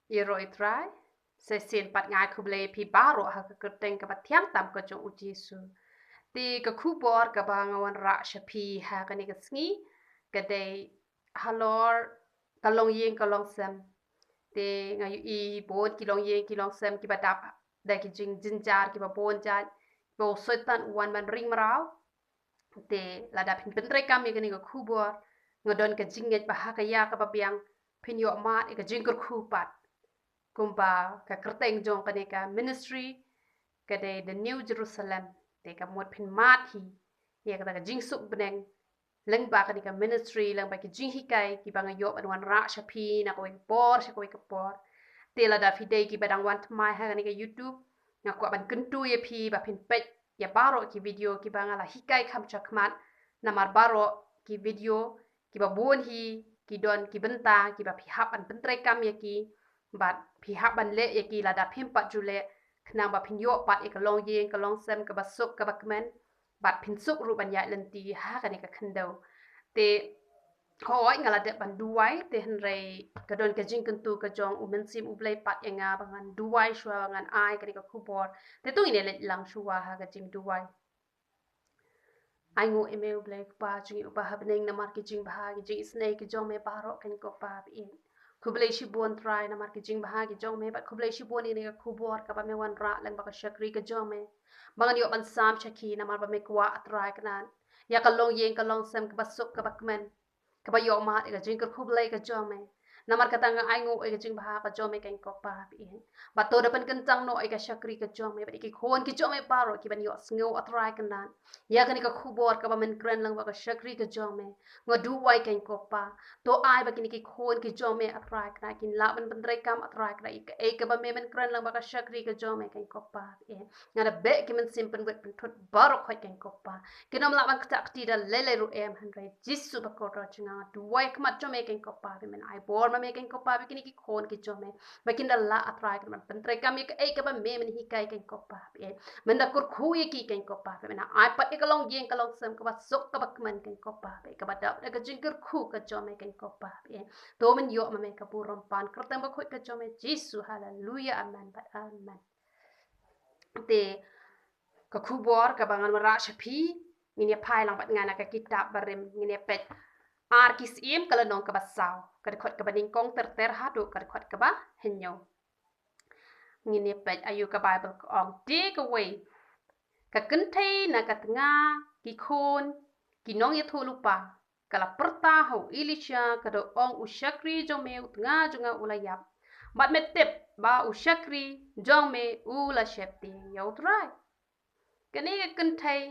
Iroi try. Sesin pat ngai kuble pi baro ha ka teng ka tiang tam ka jong ujisu. Ti ka kubor ka ba ngawan ra shapi ha ka ni ka sngi ka dei halor ka long yeng ka long sem. Ti ngayu I bon ki long yeng ki long sem ki ba dap da ki jing jinjar ki ba bon jar bo soitan wan man ring mraw. Ti la dap hin pentre kam ka ni ka kubor ngadon ka jinget ba ha ka ya ka ba biang pin yo ma ka jing ka kupat. Kumpa ka kerteng jong kaneka ministry kade the New Jerusalem te ka mot phin mat hi ye ka jing suk beneng leng ba kaneka ministry leng ba ki jing hi kai ki banga yo an wan ra shapi na ko por sha ko ka por te la da fidei ki badang wan mai ha kaneka YouTube na ko ban kentu ye phi ba phin pet ya baro ki video ki banga la hi kai kham chakmat na mar baro ki video ki ba bon hi ki don ki benta ki ba phi hap an pentre kam ye ki bat pihak ban le ye ki la da phim pat jule knang ba phin yo pat e ka long yeng ka long sem ka ba suk ka ba kmen bat phin suk ru ban ya len ti ha ka ni ka khndo te hoi ngala de ban duai te hen re ka don ka jing kan tu ka jong u men sim u blai pat e nga bangan duai shwa bangan ai ka ni ka khubor te tu ine le lang shwa ha ka jing duai ai ngo eme u blai pa jing u ba ha beneng na mar ki jing ba ha ki jing snake ki jong me paro kan ko pa in kublai shi bon try na mar ki jing bah ki jong me bat kublai shi bon ni ka kubor ka ba me wan ra lang ba ka shakri ka jong me bangan yo ban sam chaki na mar ba me kwa try kanan ya ka long yeng ka long sem ka ba suk ka ba kmen ka ba yo ma ka jing ka kublai ka jong me na mar ka tanga ai ngo ka jing bah ka jong me kan ko pa in ba to da pan kan tang no ka shakri ka jong me ba ki khon ki jong me paro ki ban yo sngo try kanan ya ka ni ka kubor ka ba men kren lang ba ka shakri ka jong me ngo du wai kan ko pa to ai ba kini ki khon ki jong me atrai kna kin la ban bandrai kam atrai kna e ka ba me men kran lang ba ka shakri ka jong me kan ko pa e ngada be ki men simpen wet pen thot baro khoi kan ko pa kinom la ban kta kti da lele ru em han rai jisu ba ko ro chinga du wai kma jong me kan ko pa men ai bor ma me kan ko pa kini ki khon ki jong me ba kin da la atrai kna bandrai kam e ka ba me men hi kai kan ko pa e men da kur khu ye ki kan ko pa men ai pa e ka long yeng ka long sem ka ba sok ka ba kman kan ko pa e ka ba da ka jingker khu ka jong me kan ko pa e to men yo ma me ka purom pan kertang ba khoi ka jong me jisu haleluya amen ba amen te ka khubor ka bangan mara shapi ngine pai lang bat ngana ka kitab barim ngine pet ar kis im kala nong ka basaw ka khot ka baning kong ter hadu ka khot ka ba henyo ngine pet ayu ka bible ka ong take away ka kentai na ka nga ki khon ki nong ye thu lupa kala perta ho Elisha kada ong ushakri jong me utnga jonga ulayap bat metep ba ushakri jong me ula shepti yautrai kani kentai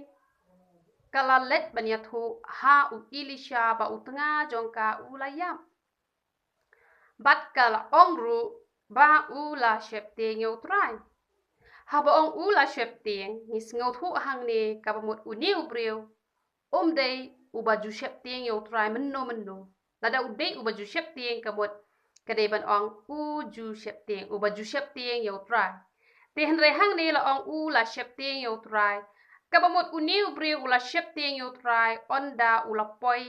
kala let banya thu ha u Elisha ba utnga jong ka ulayap bat kala ong ru ba ula shepti yautrai ha ba ong ula shepti ngis ngau hang ne ka ba mut uniu breu dei ubaju shep tieng yo try menno lada udei ubaju shep tieng kabot kadai ban ong uju shep tieng ubaju shep tieng yo try tehen re hang ne la ong u la shep tieng yo try kabamot uniu bre ula shep tieng yo try onda ula poi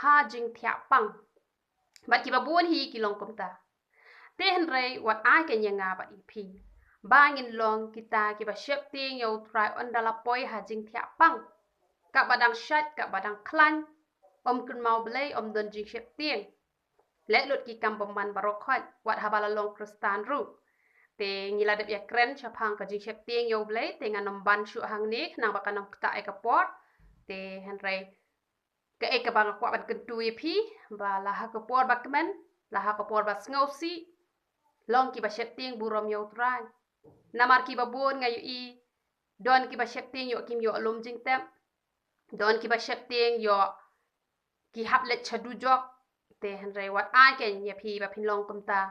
ha jing thia pang bat ki babun hi ki long komta tehen re wat ai ke nyanga ba ipi bangin long kita ki ba shep tieng yo try onda la poi ha jing thia pang ka badang shat ka badang klan kun mau belai don jing shep tieng let lut ki kam paman barokhot wat habala long kristan ru te ngila de ya kren chapang ka jing shep tieng yo belai te nganom ban shu hang ni nang bakanam kta e ka pot te henrei ka e ka bang kwa ban kentui phi ba la ha ka pot ba kmen la ha ka pot ba ngau si long ki ba shep tieng burom yo trai namar ki ba bon ngayu I don ki ba shep tieng yo kim yo lom jing tem don ki ba shep tieng yo ki hap let chadu jok te henrei wat ai ken ye phi ba phin long kumta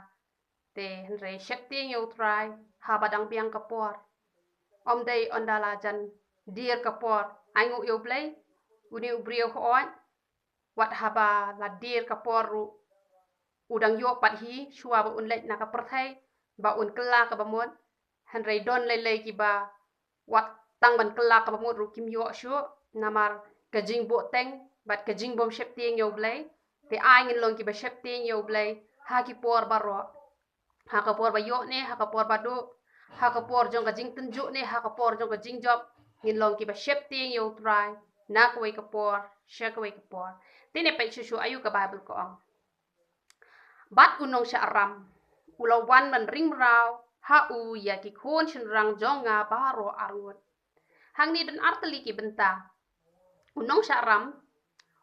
te henrei shep tieng yo try ha badang piang kapor dei ondala jan dir kapor ai ngu yo play uni ubrio hoan wat haba la dir kapor ru udang yo pat hi shua ba un let na ka perthai ba un kala ka ba mon henrei don le ki ba wat tang ban kala ka ba mon ru kim yo shu namar ka jing bo teng bat ka jing bom shep tieng yo blai te ai ngin long ki ba shep tieng yo blai ha ki por baro haka por ba yo ne haka por ba do haka por jong ka jing tunjuk ne haka por jong ka jing job ngin long ki ba shep ting yo try na ko ka por she ko ka por tine pe chu ayu ka bible ko ang bat unong sha ram ulawan man ring raw ha u ya ki khon shin rang jonga baro arngot hang ni dan artali ki benta unong sha ram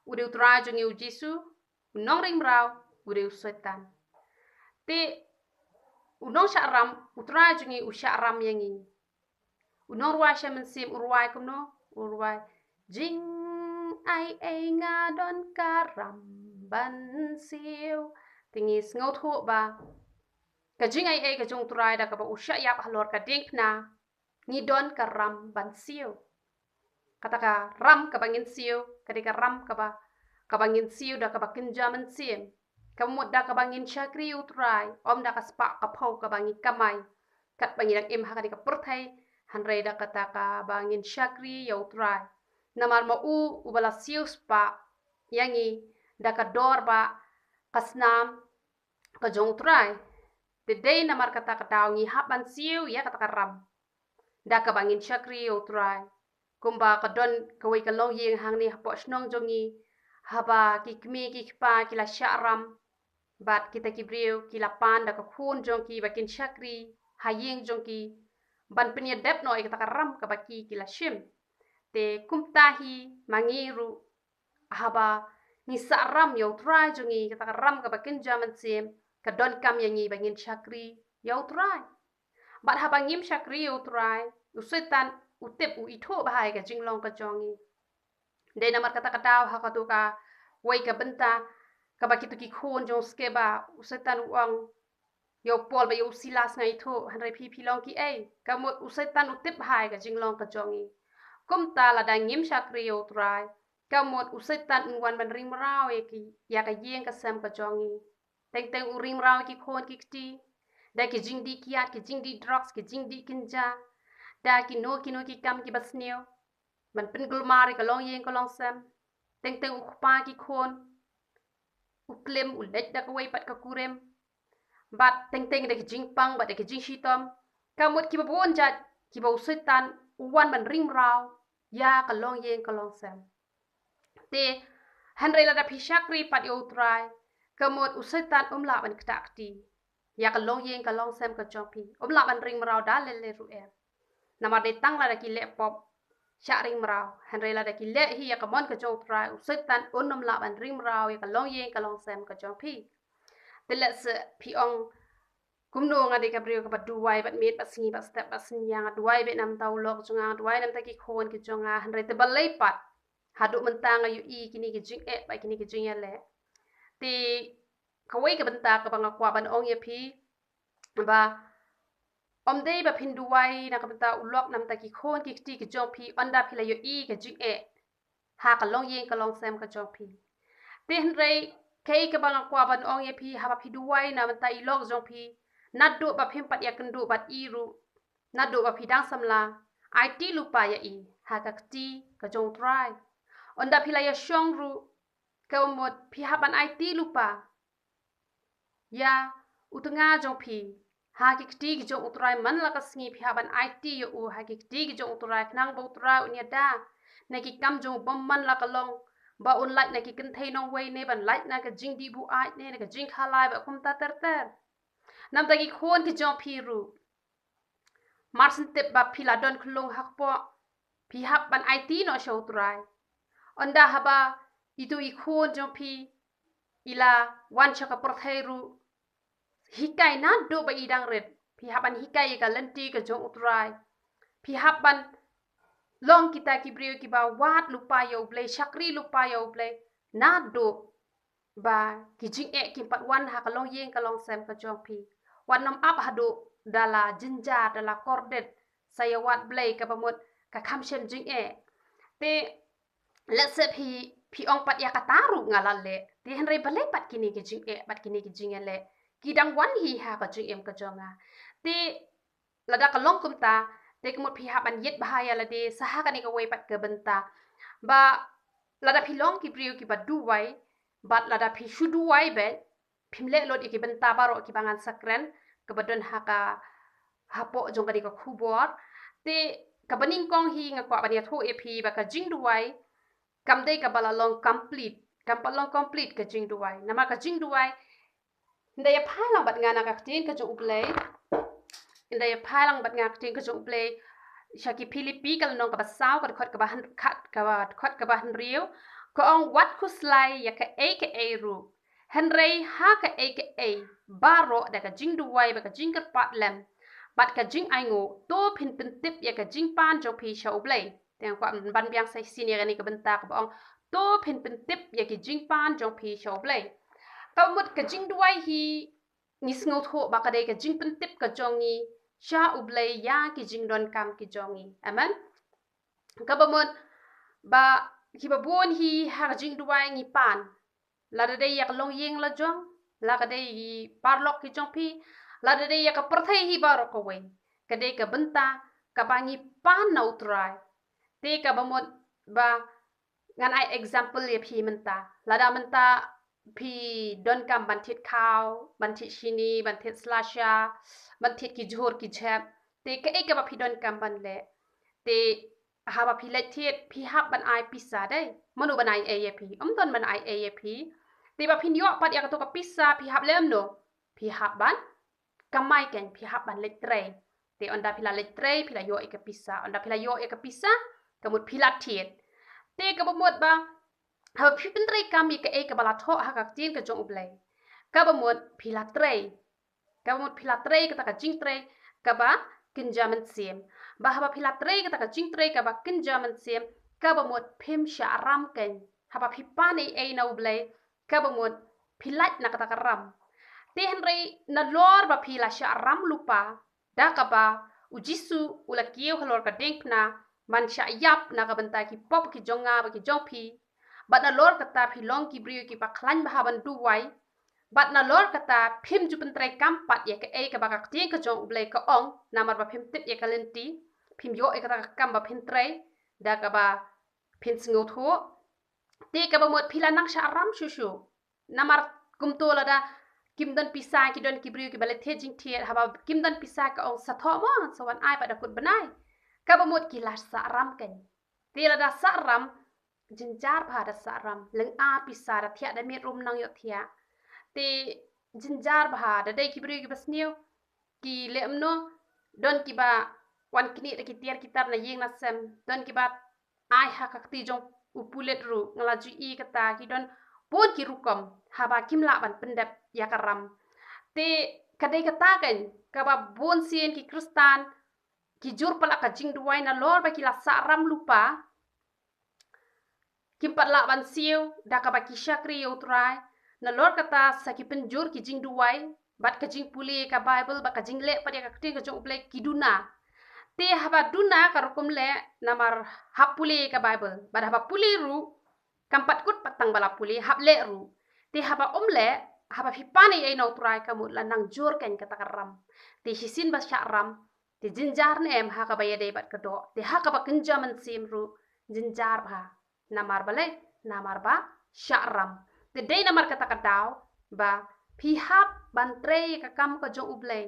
udah try jong yu jisu unong ring raw udah soitan te unong sha ram utra jungi usha ram yangi unong ruwa sha mensim urwai kumno urwai jing ai nga don karam ban siu tingis ngot ho ba ka jing ai ka jong trai da ka ba usha yap halor ka ding na ni don karam ban siu kata ka ram ka bangin siu kadika ram ka bangin siu da ka ba kinjaman sim kamut da ka bangin syakri utrai om da ka spa ka pau ka bangin kamai kat bangin im haka di ka purthai hanrei da kata ka bangin syakri ya utrai namar ma u bala siu spa yangi da ka dor ba kasnam ka jong utrai de day namar kata ka dawngi haban siu ya kata ka ram da ka bangin syakri ya utrai kumba ka don ka wei ka long yeng hang ni hapo snong jongi haba ki kmi ki kpa ki la syaram bat kita kibriu kila pan da ka khun jongki bakin syakri hayeng jongki ban penya dep no kita karam ka baki kila shim te kumtahi mangiru haba ni saram yo try jongi kita karam ka bakin jaman sim ka don kam yangi bangin syakri yo try bat haba ngim syakri yo try usetan utip u itho bahai ka jinglong ka jongi de namar kata kataw hakatu ka wei ka benta kaba kitu ki khon jong skeba usetan uang yo pol ba yo silas ngai tho hanrai phi long ki ai kamot usetan utip hai ka jinglong ka jongi kum ta la dang ngim syakri yo trai kamot usetan unwan ban ring mraw e ki ya ka yeng ka sam ka jongi teng u ring mraw ki khon ki kti da ki jingdi kiat ki jingdi drugs ki jingdi kinja da ki no ki kam ki basneo ban pin gulmari ka long yeng ka long sam teng u khpa ki khon uklem ulej da ka wei pat ka kurem bat teng da ki jingpang bat da ki jing shitom kamut ki babon jat ki ba usetan uwan ban ring raw ya ka long yeng ka long sam te hanrei la da phi syakri pat yo try kamut usetan la ban ktakti ya ka long yeng ka long sam ka chopi la ban ring raw da le ru em namar de tang la da ki le pop syak ring mraw hanrei la da ki le hi ya ka mon ka jong try usetan la ban ring mraw ya ka long yeng ka long sam ka chopi te le se pi ong kumno ngade ka brio ka duai bat met bat singi bat step bat sinyang duai be nam tau lok junga duai nam ta ki khon ki jonga hanrei te balai pat hadu mentang ayu i kini ki jing ba kini ki jing le ti kawai ka benta ka banga kwa ban ong ye phi ba om dei ba phin duai na ka benta ulok nam ta ki khon ki ti ki jong phi onda phi la yu i ka jing ha ka long yeng ka long sam ka jong phi ti hanrei kai ka banga kwa ban ong ye phi ha ba phi duai na benta i lok jong phi nadu ba phim pat ya kendu bat iru nadu ba phi dang samla IT lupa ya i ha ka kti ka jong try onda phi la ya shong ru ka umot phi haban IT lupa ya utunga jong phi ha ki kti ki jong utrai man la ka sngi phi haban IT yo u ha ki kti ki jong utrai knang bo utrai unya da na ki kam jong bom man la ka long ba un light na ki kin thai nong wei ne ban light na ka jing di bu ai ne na ka jing khalai ba kum ta ter nam ta ki khon ki jong phi ru marsin tep ba phi la don khulung hak po phi hap ban IT no show trai onda haba itu i khon jong phi ila wan chaka porthai ru hikai na do ba idang red phi haban hikai ka lenti ka jong utrai phi haban long kita ki brio ki ba wat lupa yo play syakri lupa yo play na do ba ki jing ki pat wan ha ka long yeng ka long sam ka jong phi wan nam ap hadu dala jinja dala kordet saya wat blay ka pamut ka kham shem jing te let's say phi ong pat ya kataru ngalalle te henrei balai pat kini ki jing pat kini ki jing le kidang wan hi ha ka jing em ka jonga te lada ka long kumta te kemut phi ha ban yet bahaya la de saha ka ni ka wei pat ka benta ba lada phi long ki priu ki ba duwai bat lada phi shuduwai be phimle lot ki benta baro ki bangan sakren kabadon haka hapo jong kadi ka khubor te kabaning kong hi nga kwa bania tho ep hi ba ka jing duai kam dei ka bala long complete kam pa long complete ka jing duai nama ka jing duai ndaya phalang bat nga na ka tin ka jong uplay ndaya phalang bat nga tin ka jong uplay shaki Philippi kal nong ka basaw ka khot ka bahan khat ka khot ka bahan riu ko ong wat kuslai ya ka aka ru henrei ha ka aka baro da ka jing duai ba ka jing ka pat lem bat ka jing ai ngo to phin pin tip ya ka jing pan jong phi shau blai teng kwa ban biang sai senior ni ka benta ka ong to phin pin tip ya ki jing pan jong phi shau blai ka mut ka jing duai hi ni sngo tho ba ka dei ka jing pin tip ka jong ni sha ublay ya ki jing don kam ki jongi amen kabamot ba ki babon hi ha jing duai ngi pan la de yak long yeng la jong la ka de parlok ki jong pi la de yak perthai hi baro ko we ka de ka benta ka bangi pan nau trai te ka bamot ba ngan ai example ye phi menta la da menta phi don kam ban thit khao ban thit shini ban thit slasha ban thit ki jhor ki chap te ka ek ba phi don kam ban le te ha ba phi le thit phi hap ban ai pisa dai manu ban ai ap don ban ai ap te ba phi yo pat ya ka to ka pisa phi hap lem no phi hap ban kamai ken phi hap ban le tre te onda phi la le tre phi la yo ek pisa onda phi la yo ek pisa kamut phi la thit te ka bomot ba ha phi pin tre kam mi ka ek bala tho ha ka tin ka jong ublai ka bomot phi la tre ka bomot phi la tre ka ta ka jing tre ka ba kin jaman sim ba ha ba phi la tre ka ta ka jing tre ka ba kin jaman sim ka bomot phim sha ram ken ha ba phi pa nei e na ublai ka bomot phi lat na ka ta ka ram te henrei na lor ba phi la sha ram lupa da ka ba ujisu ula kieu halor ka deng na man sha yap na ka benta ki pop ki jonga ba ki jong phi bat na lor kata phi long ki brio ki pa khlan ba ban du wai bat na lor kata phim ju pen trai kam pat ya ka e ka ba ka tien ka jong blai ka ong na mar ba phim tip ya ka lenti phim yo e ka ta kam ba phin trai da ka ba phin sngo tho te ka ba mot phila nang sha ram shu shu na mar kum to la da kim don pisa ki don ki brio ki ba le the jing thiet ha ba kim don pisa ka ong sa tho mo so wan ai ba da kut banai ka ba mot ki la sa ram ken te la da sa ram jinjar bha da sa ram leng a pisa da thia da met rum nang yo thia te jinjar bha da dai ki brio ki basniu ki le amno don ki ba wan kini da ki tiar kitar na yeng na sem don ki ba ai ha ka ti jong upulet ru ngala ju i kata ki don pon ki rukom ha ba kim la ban pendap ya karam te kadai kata kan ka ba bon sien ki kristan ki jur pala ka jing duai na lor ba ki la sa ram lupa kim pat la ban siu da ka ba ki shakri utrai na lor kata sa ki penjur ki jing duai bat ka jing puli ka bible ba ka jing le pa ka ting ka jong uplai ki duna te haba duna ka rukum le namar hapuli ka bible ba haba puli ru kampat kut patang bala puli hap le ru te haba le haba phi pani ai no trai ka mut la nang jor ken ka takaram te hisin ba sha ram te jinjar ne em ha ka ba yade bat ka do te ha ka ba kinjaman sim ru jinjar ba namar bale namar ba sha ram te dei namar ka takadaw ba phi hap ban tre ka kam ka jong ublei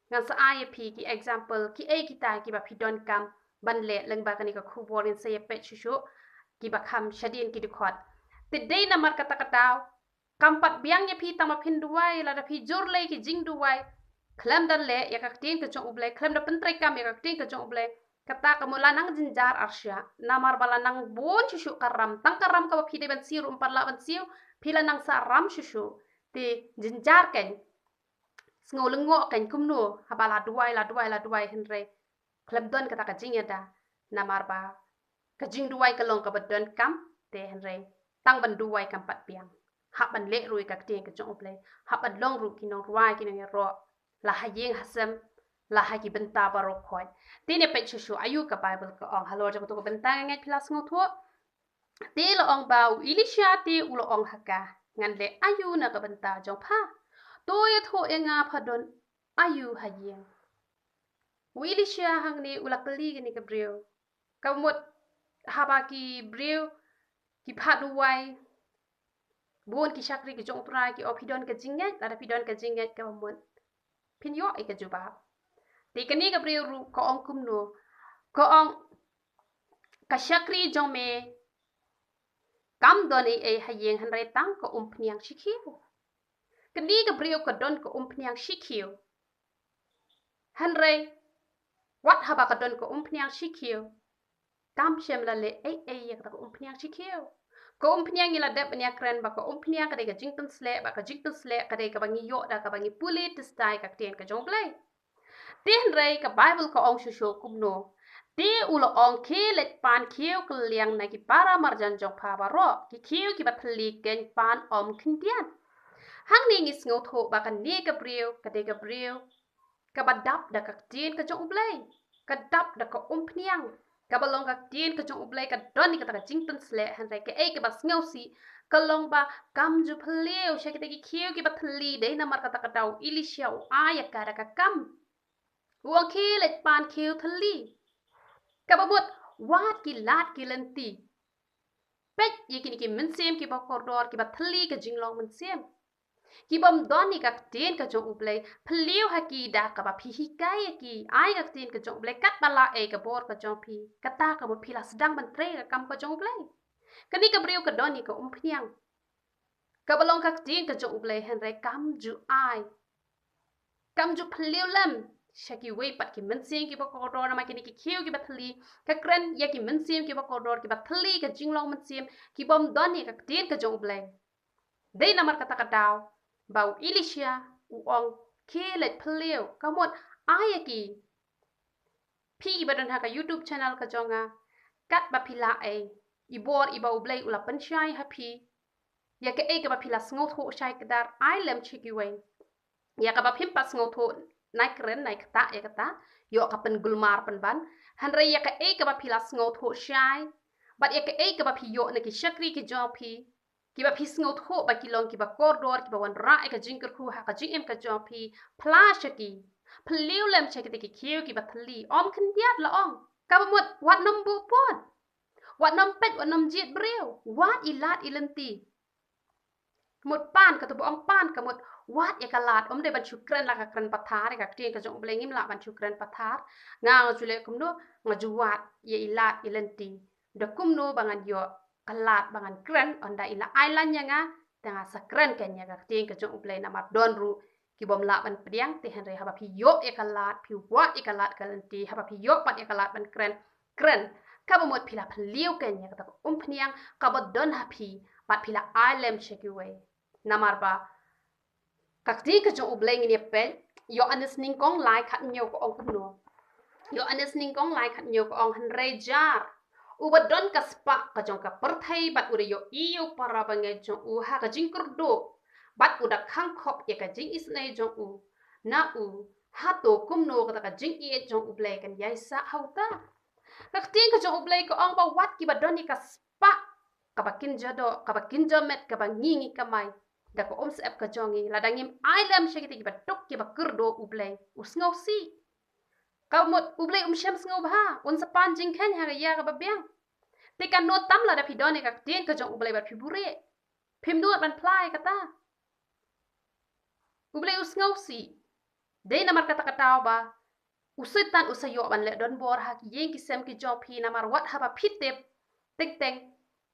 ngan sa ai phi ki example ki e ki ta ki ba phi don kam ban le leng ba ka ni ka khu borin se pe chu chu ki ba kham shadin ki dikhot te dei namar ka takadaw kampat biang ye phi tama phin duai la da phi jor le ki jing duai khlam dan le ya ka tin ka jong ublei khlam da pen tre kam ya ka tin ka jong ublei kata kamula nang jinjar arsya namar bala nang bon chu karam tang karam ka phi de ban siru par la ban siu phila nang sa ram chu te jinjar ken sngo lengo ken kumno habala duai henre klem don kata ka jing da namar ba ka jing duai ka long ka badon kam te henre tang ban duai kam pat piang hab ban le rui ka tin ka jong ple hab ban long ru ki nong ruai ki nong ro la ha yeng hasem la ha ki benta baro khoi tine pe chu ayu ka bible ka ong halor ja ko benta ngai plus ngo tho te lo ong ba u ilisha te u lo ong haka ngan le ayu na ka benta jong pha to ye tho enga phadon ayu ha yeng u ilisha hang ni u la kali ni ka brio ka mot haba ki brio ki pha duai bon ki shakri ki jong pra ki opidon ka jingai la da pidon ka jingai ka mot phin yo ika juba ti kani ka brio ru ko ong kumno ko ong ka shakri jome kam don e hayeng han re tang ko pniang shikiu kani ka brio ka don ko pniang shikiu han re wat haba ka don ko pniang shikiu kam shem la le ya ka ko pniang shikiu ko pniang ila dep nya kren ba ko pniang ka de ka jington sle ba ka jington sle ka de ka bangi yo da ka bangi pulit stai ka tien ka jong play tin re ka bible ko ong shu kumno ti ulo ong ke let pan kieu kliang na ki para marjan jong pa ba ro ki kieu ki batli ken pan kintian hang ni ngis ngo tho ba kan ne ka brio ka de ka brio ka badap da ka tien ka jong play ka dap da ka pniang ka balong ka tien ka jong play ka don ni ka ta jington sle han re ke e ka bas ngau si ka long ba kam ju pleu she ki te ki kieu ki batli de na mar ka ta ka dau ilisha aya ka da ka kam wong ke let pan kieu thli kabamut wat ki lat ki lenti pek ye kini ki mensem ki ba kordor ki ba thli ka jinglong mensem ki bam doni ka ten ka jong ublei phliu ha ki da ka ba phi hi kai ki ai ka ten ka jong ublei kat bala e ka bor ka jong phi kata ka mo phila sedang ban tre ka kam ka jong ublei kani ka briu ka doni ka phniang ka balong ka ten ka jong ublei hen re kam ju ai kam ju phliu lam shaki wei pat ki mensem ki ba kordor na ma kini ki kiu ki ba thli ka kren ya ki mensem ki ba kordor ki ba thli ka jinglong mensem ki bam doni ka ten ka jong ublei dei na mar kata ka daw bau ilisha u ong kelet phliu kamot ayaki phi badan ha ka YouTube channel ka jonga kat ba phila e ibor ibau blai ula panchai ha phi ya ka e ka ba phila sngot ho shai kadar ai lem chiki we ya ka ba phim pas sngot ho nai kren nai kata ya kata yo ka pen gulmar pen ban han re ya ka e ka ba phila sngot ho shai bat ya ka e ka ba phi yo na ki shakri ki jo phi ki ba phi sngot ho ba ki long ki ba kordor ki ba wanrah e ka jingker khu ha ka jingem ka jo phi phla shaki phliu lem shaki te ki kiu ki ba thli om khin diat la ong ka ba mot wat nom bu pon wat nom pet wat nom jiet breu wat ilat ilenti mot pan ka to ong pan ka mot wat ya kalat om de ban chukren la ka kren pathar ka tien ka jong blengim la ban chukren pathar nga jule kumno nga juwat ye ilat ilenti de kumno bangan yo kalat bangan kren onda ila island nya nga tanga sakren ken ya ka tien ka jong bleng na mat don ru ki bom la ban priang te hen re haba phi yo e kalat phi wat e kalat kalenti haba phi yo pat e kalat ban kren ka ba mot phila phliu ken ya ka phniang ka ba don ha phi pat phila island chekiwe namar ba kakti ka jong ubleng ni pel yo anes ning kong lai khat nyo ko ong kumno yo anes ning kong lai khat nyo ko ong han re jar u ba don ka spa ka jong ka perthai bat u yo iyo para bange jong u ha ka jing kurdo bat u da khang khop ye ka jing isnai jong u na u ha to kumno ka ka jing e jong ubleng kan yai sa hauta kakti ka jong ubleng ko ong ba wat ki ba don ni ka spa ka ba kin jado ka ba kin jomet ka ba ngingi ka mai da ko om sep ka jongi la dangim ailam shaki ki batok ki bakurdo ublay usngau si ka mot ublay sham ngau ba un sa pan jing khan ha ya ga babyang te kan no tam la da pidone ka tien ka jong ublay ba phibure phim duat ban plai kata ublay usngau si de na mar kata kata ba usitan usayo ban le don bor ha ki yeng ki sem ki jong phi na mar wat ha ba phitep teng teng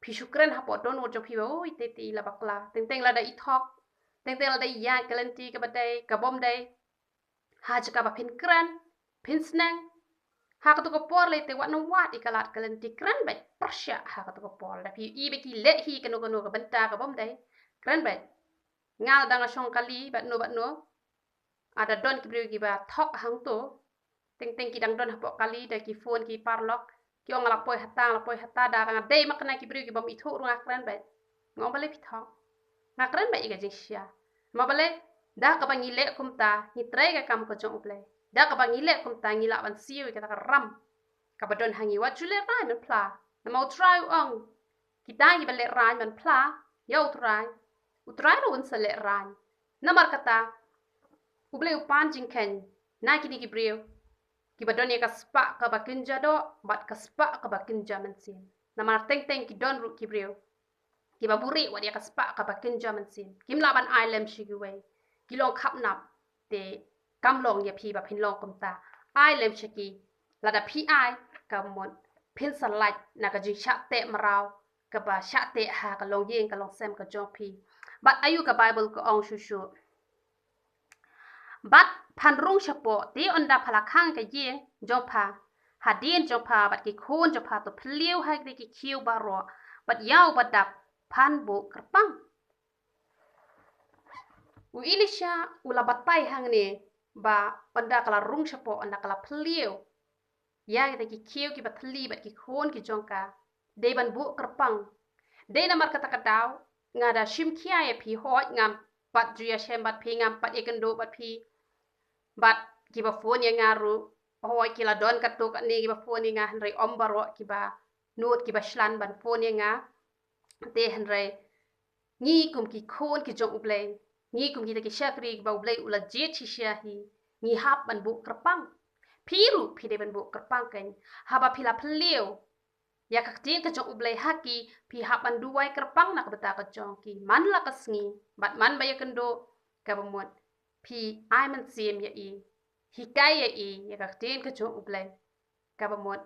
phi shukran ha po don wo jo phi oi te ti la bakla teng teng la da i thok teng teng la da ya kalenti ka badai ka bom dai ha ja ka ba phin kran phin snang ha ka to ko por le te wat no wat i kalat kalenti kran ba prasha ha ka to ko por da phi i be ki le hi ka no ka banta ka bom dai kran ba ngal da nga shong kali bat no ada don ki bri ki ba thok hang to teng teng ki dang don ha po kali da ki phone ki parlok ki ong la poi hata da nga dei makna ki bri ki bom i tho ru ngakran ba ngom bale pitho ngakran ba i ga jingsia ma bale da ka bangi le kumta ni trai ka kam ko jong uple da ka bangi le kumta ngi la ban siu ka ta ram ka ba don hangi wat jule rai man pla na mau try ong ki ta ki bale rai man pla yo utrai ro un sale rai na mar kata uble upan jingken na ki ni ki brio ki ba don ka spa ka ba kinja do bat ka spa ka ba kinja mensin na mar teng teng ki don ru ki brio ki ba buri wa dia ka spa ka ba kinja mensin kim la ban island shigi we ki lo khap nap te cam long ya phi ba phin long kum ta ai lem chaki la da phi ai ka mon phin salai na ka jing sha te mraw ka ba sha te ha ka long yeng ka long sem ka jong phi but ayu ka bible ko ong shu but pan rung chapo ti onda phala khang ka yeng jong pha hadin jong pha bat ki khon jong pha to phliu ha ki khiu ba ro bat yaw bat dap pan bu kerpang u ilisha ula batai hang ni ba onda kala rung chapo onda kala phliu ya ki khiu ki bat thli bat ki khon ki jong ka de ban bu kerpang de na mar kata kadaw ngada shim khia e phi hoj ngam pat juya shem bat phi ngam pat ekendo bat phi bat kiba phone yang ngaru hoj kila don katuk ni kiba phone nga hanrei ombaro kiba nut kiba shlan ban phone yang nga te hanrei ngi kum ki khon ki jong ublei ngi kum ki ta ki shakri kiba ublei ula jet chi shahi ngi hap ban bu kerpang phiru phi de ban bu kerpang kan haba phila phliu ya ka tin ka jong ublei haki phi hap ban duai kerpang nak beta ka jong ki man la ka sngi bat man ba ya kendo ka bamot phi ai man sim ya i hikai ya i ya ka tin ka jong ublei ka bamot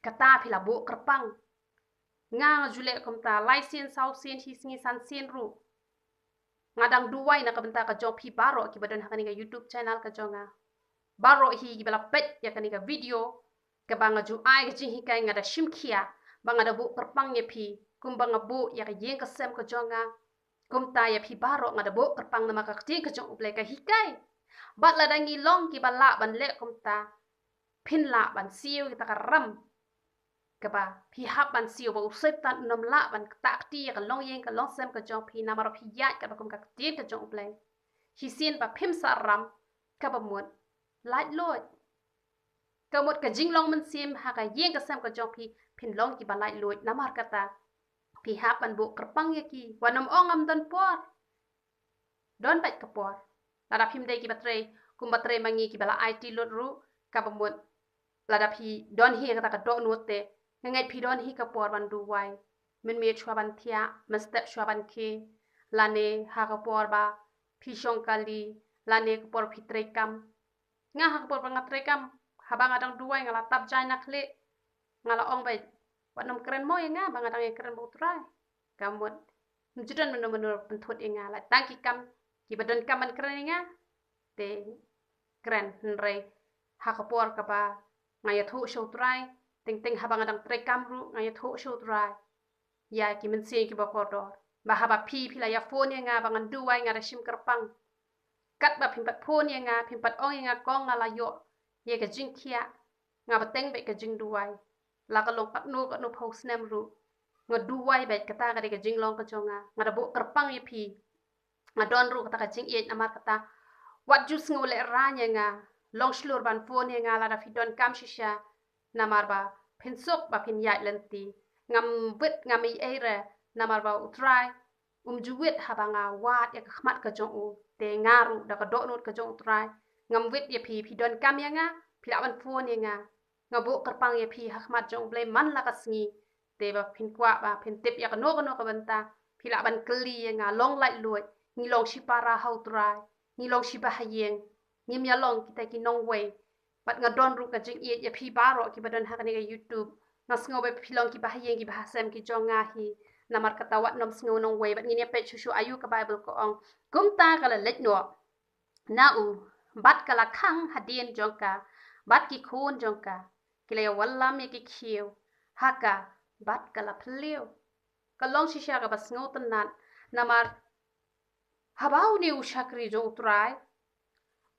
kata phi la bu kerpang nga jule kom ta lai sin sau sin hi sngi san sin ru ngadang duai nak beta ka jong phi baro ki badan hakani ka YouTube channel ka jonga baro hi ki bala pet ya kani ka video ka banga ju ai ka jing hikai ngada shimkhia banga da bu kerpang ye phi kum banga bu ya ka yeng ka sem ka jonga kum ta ya phi baro ngada bu kerpang na maka tin ka jong ublei ka hikai bat la dangi long ki bala ban le kum ta phin la ban siu ki ta ka ram ka ba phi hap ban siu ba soitan nom la ban ta ti ka long yeng ka long sem ka jong phi na mar phi ya ka ba kum ka tin ka jong ublei hi sin ba phim sa ram ka ba mut lait lot ka mut ka jing long man sim ha ka yeng ka sem ka jong phi phin long ki ba lait lot na mar ka ta phi hap ban bu kerpang ye ki wanom ongam don por don bat ka por lada phim dei ki batre kum batre mangi ki bala IT lot ru ka bamut lada phi don hi ka ta ka do not te ngai phi don hi ka por ban du wai min me chwa ban thia ma step chwa ban ke lane ha ka por ba phi shong kali lane ka por phi tre kam nga ha ka por ban tre kam ha ba ngadang duai ngala tap jai na khle ngala ong bai wanom keren mo nga ba ngadang e keren bo trai kamut mjudan menur penthut nga la tangki kam ki badan kaman keren nga te keren nrei hakapor ka ba ngaya thu show try ting ting habang adang tre kamru ngaya thu show try ya ki men se ki ba kodor ba haba phi phila ya phone nga bangan duai nga da shim kerpang kat ba phim pat phone nga phim pat ong nga kong nga la yo ye ka jing khia nga ba teng be ka jing duai la ka long pat no ka no post nem ru nga duai be kata ka de ka jing long ka jonga nga da bo kerpang ye phi nga don ru kata ka jing ye amar kata wat jus ngole ranya nga long shlur ban phone nga la da fi don kam shisha namar ba phin sok ba phin ya lenti ngam wit ngam i era namar ba utrai juwit habanga wat ya khmat ka jong u te ngaru da ka do not ka jong utrai ngam wit ye phi don kam ya nga phi la ban phone nga nga bo kerpang ye phi khmat jong ble man la ka sngi te ba phin kwa ba phin tip ya ka no ka banta phi la ban kli nga long lai luit ni long shi para hau trai ni long shi ba hayeng ni mya long kita ki nong wei pat nga don ru ka jing ye phi baro ki badan ha ka ni ka YouTube nga sngo be phi long ki ba hayeng ki ba sem ki jonga hi namar kata wat nom sngo nong wei bat ni pe chu ayu ka Bible ko ong kum ta kala let no na u bat kala khang hadien jongka bat ki khun jongka kile wallam ye ki khiu haka bat kala phliu kalong shisha ka bas ngo tanan namar habau ni ushakri jo utrai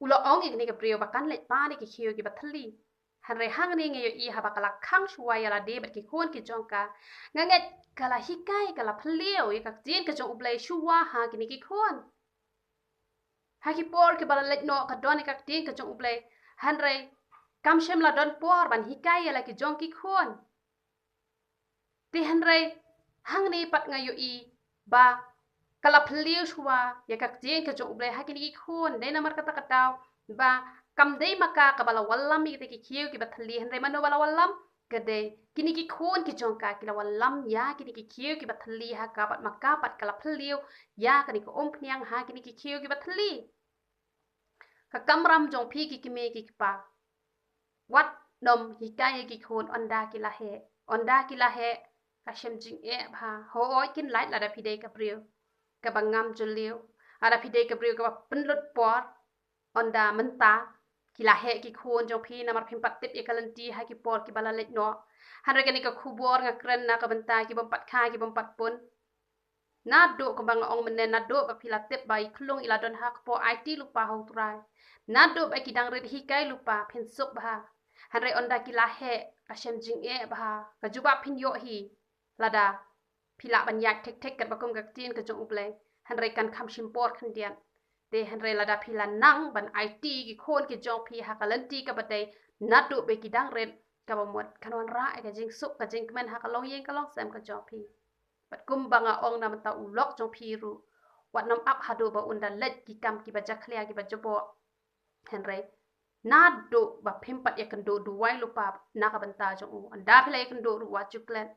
ulo ong ni ka prio bakan let pa ni ki khiu ki bathli hanre hang ni nge i haba kala khang shuwa ya la de bat ki khon ki jongka nganget kala hikai kala phliu ye ka jin ka jong ublai shuwa ha ki ni ki khon ha ki por ki bala let no ka don ka tin ka jong ublai hanre kam shem la don por ban hikai ya la ki jong ki khon ti hanre hang ni pat nga yo i ba kala phliu shuwa ya ka jin ka jong ublai ha ki ni ki khon de namar kata kataw ba kam dei maka ka bala wallam mi ki khiu ki bathli hanre mano bala wallam kade kini ki khon ki jongka kila wallam ya kini ki khiu ki bathli ha ka pat maka pat kala phliu ya kani ko ompniang ha kini ki khiu ki bathli ka kamram jong phi ki kime ki pa wat nom hikai ki khon onda ki la he ka shem jing e bha ho oi kin light la da phi de ka priu ka bangam juliu ada phi de ka priu ka penlut por onda menta ki la he ki khon jong phi na mar phim pat tip e kalanti ha ki por ki bala let no han re ka khubor nga kren na ka benta ki bom pat kha ki bom pat pun na do ko bang ong menen na do ba pila tip bai klung ila don hak po IT lupa ho trai na do ba ki dang red hikai lupa phin suk ba han re onda ki la he ka shem jing e ba ka juba phin yo hi lada pila ban yak tek tek kat ba kum ka tin ka jong uple han re kan kham shim por khan dian te han re lada pila nang ban IT ki khon ki jong phi ha kalanti ka ba dei na do ba ki dang red ka ba mot kan wan ra ka jing suk ka jing kmen ha ka long yen ka long sam ka jong phi bat kum banga ong nam ta ulok jong phi ru wat nam ak hado ba unda let ki kam ki ba jaklia ki ba jobo han re na do ba phimpat ya kan do du wai lupa na ka banta jong u anda phila ya kan do ru wa chuklen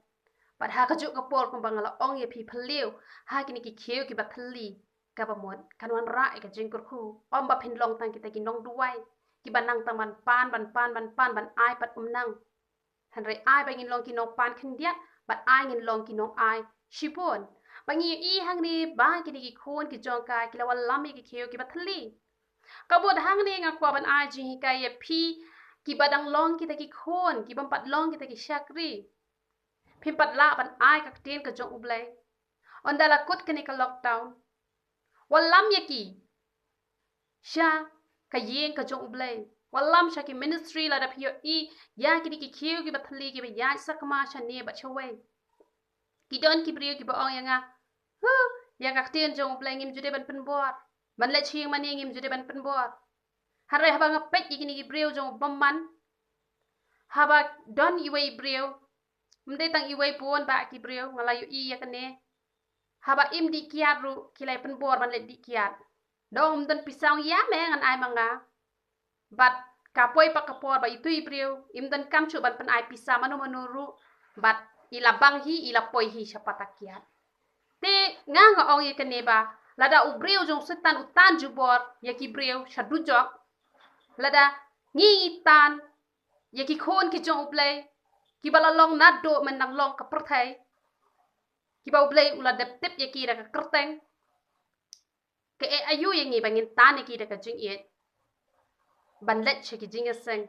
bat ha ka ju ka por kum bangala ong ye phi phaliu ha ki ni ki kheu ki ba thali ka ba mon kan wan ra ka jing kur khu om ba phin long tang ki ta ki nong du wai ki ba nang tang ban pan ban ai pat nang han re ai ba ngin long ki nong pan khin dia bat ai ngin long ki nong ai shipon bangi i hang ni ba ki ni ki khon ki jong ka ki la wal lam ki kheu ki ba thali ka bod hang ni nga kwa ban ai ji ka ye phi ki badang long ki ta ki khon ki bam pat long ki ta ki shakri phim pat la ban ai ka tin ka jong ublai on dala kut ka ni ka lockdown wal lam ye ki sha ka yen ka jong ublai wal lam sha ki ministry la da phi i ya ki ni ki kheu ki ba thali ki ba ya sakma sha ne ba chawai ki don ki brio ki ba ong yang hu ya ka tin jong ublai ngim jude ban pen bor ban le chiang mani ngim jude ban pen bor hare haba nga pet ki ni ki brio jong bomman haba don i wei brio mde tang i wei pon ba ki brio ngala yu i ya kane haba im di kiat ru ki lai pen bor ban le di kiat dong don pisang ya me ngan ai manga bat ka poi pa ka por ba itu i brio im don kam chu ban pen ai pisa manu ru bat ila bang hi ila poi hi sapata kiat te nga ong ye kane ba lada u brio jong setan utan jubor ya ki brio shadu jok lada ngi tan ya ki khon ki jong uplay ki bala long na do men nang long ka perthai ki ba uplay ula dep tip ya ki da ka kerteng ke e ayu yang ngi bangin tan ki da ka jing ye ban let che ki jing seng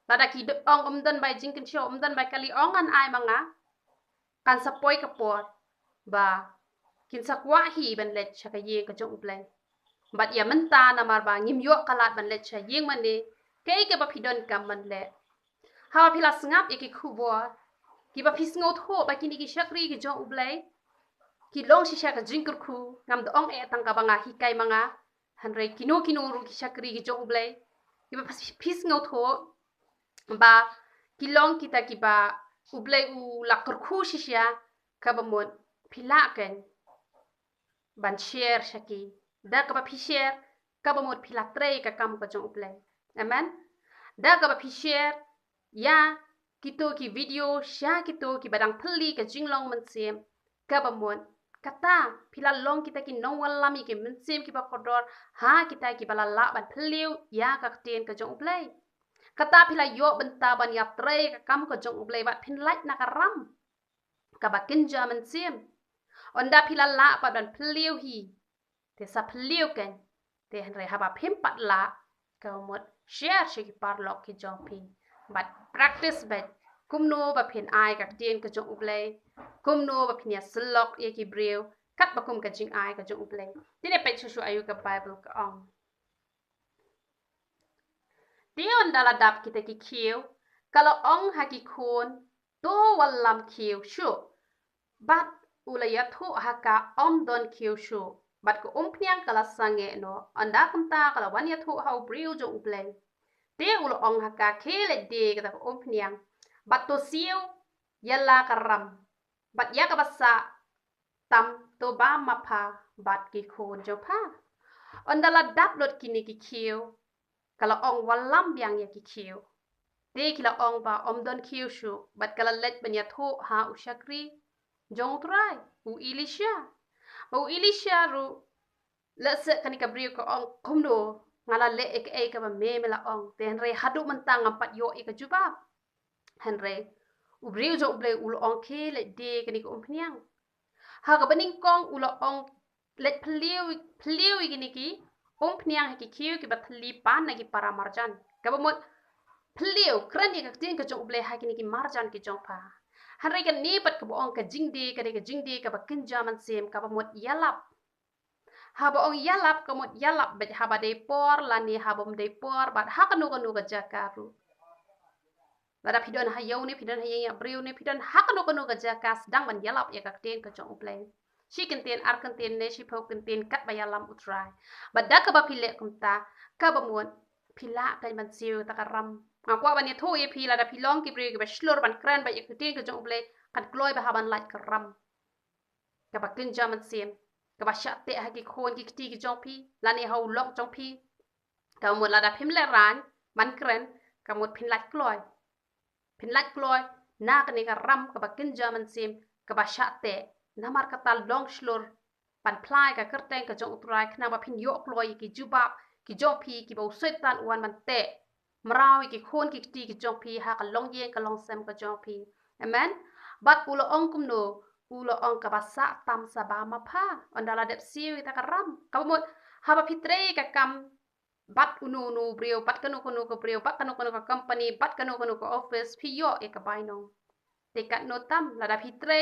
lada ki ong dan bai jing kin show dan bai kali ong an ai manga kan sapoi ka por ba kin sakwa hi ban let cha ka ye ka jong uplay bat ya menta na mar ba ngim yo kalat ban let cha yeng man ni ke ke ba phidon kam man le ha phila sngap e ki khubo ki ba phis ngot ho ba ki ni ki shakri ki jong ublai ki long shi sha ka jing kur khu ngam do ong e tang ka banga hi kai manga han re kino ru ki shakri ki jong ublai ki ba phis ngot ho ba ki long ki ta ki ba ublai u la kur khu shi sha ka ba mon phila ken ban share shaki da ka ba phi share ka ba mon phila tre ka kam ka jong ublai amen da ka ba phi share ya kito ki video sha kito ki badang thali ka jinglong man sem ka ba mon kata phila long kita ki nong walami ki man sem ki ba khodor ha kita ki bala la ban thliu ya ka ten ka jong ublai kata phila yo benta ban ya tre ka kam ka jong ublai ba phin lait na ka ram ka ba kin ja man sem onda phila la pa ban thliu hi te sa thliu ken te han re ha ba phim pat la ka mot share shi ki par lok ki jong phi but practice bet kumno ba phin ai ka tien ka jong ublai kumno ba phin ya slok ye ki breu kat ba kum ka jing ai ka jong ublai tine pe chu ayu ka bible ka ong tion dala dap kita ki khiu kalau ong ha ki khon to wallam khiu shu bat ulaya thu haka om don khiu shu bat ko pnyang kala sange no anda kumta kala wan ya thu hau breu jong ublai te ulo ong haka khele de kata ko pnyang bat to siu yalla karam bat ya ka basa tam to ba mapha bat ki khon jo pha ondala dap lot kini ki khiu kala ong walam byang ya ki khiu te kila ong ba om don khiu shu bat kala let banya thu ha ushakri jong trai u ilisha ru lese kanika brio ko ong kumno ngala le ek ka ba me la ong ten re hadu mentang ampat yo ik juba henre ubriu jo uble ulo ong ke le de kini ko umpniang ha ka bening kong ulo ong let peliu gini ki umpniang ki kiu ki batli pan nagi para marjan ka ba mot peliu kran ni ka tin ka jo uble ha kini ki marjan ki jong pa henre ka ni pat ka ong ka jingde ka ba kinjaman sem ka ba mot yalap haba ong yalap kamot yalap bet haba de por lani habom de por bat hakanu kanu ka jakaru lada pidon hayau ni pidon hayang abriu ni pidon hakanu kanu ka jakas dang ban yalap ya ka ten ka jong uplay si kenten ar kenten ne si pau kenten kat bayalam utrai badak ka ba pile kumta ka ba muat pila kan ban siu takaram ngakwa ban ya tho ye pila da pilong ki bre ki ba shlor ban kran ba ya keten ka jong uplay kan kloy ba haban lat karam ka ba kin jaman sim ka ba shat te ha ki khon ki ti ki jong pi lani hau lok jong pi ka mo la da phim le ran man kren ka mo phin lat kloy na ka ni ka ram ka ba kin jaman sim ka ba shat te na mar ka tal long shlor pan plai ka kerteng ka jong utrai khna ba phin yo kloy ki juba ki jong pi ki ba soitan wan man te mraw ki khon ki ti ki jong pi ha ka long yen ka long sem ka jong pi amen bat ulo ong kumno ulo ong ka basa tam sabama pha ondala dep siu ta karam ka mo haba fitre ka kam bat unu brio bat kanu ko brio bat kanu ka company bat kanu ko office phi yo e ka bainong te kat no tam la da fitre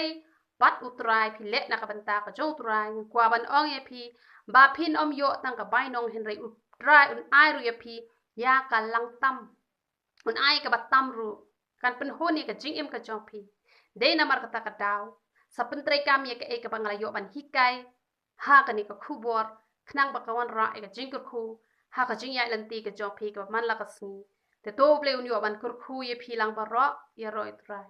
bat utrai phi le na ka banta ka jo utrai kwa ban ong e phi ba phin om yo tang ka bainong henry utrai un ai ru ye phi ya ka lang tam un ai ka batam ru kan pen honi ka jing em ka jong phi de na mar kata ka daw sa pentre kami ya ke pangalayo ban hikai ha ka ni ka khubor knang ba ka wanrah e ka jing ku ha ka jing ya lanti ka jong phi ka man la ka sni te to ble un yo ban kur khu ye phi lang ba ro ya ro itrai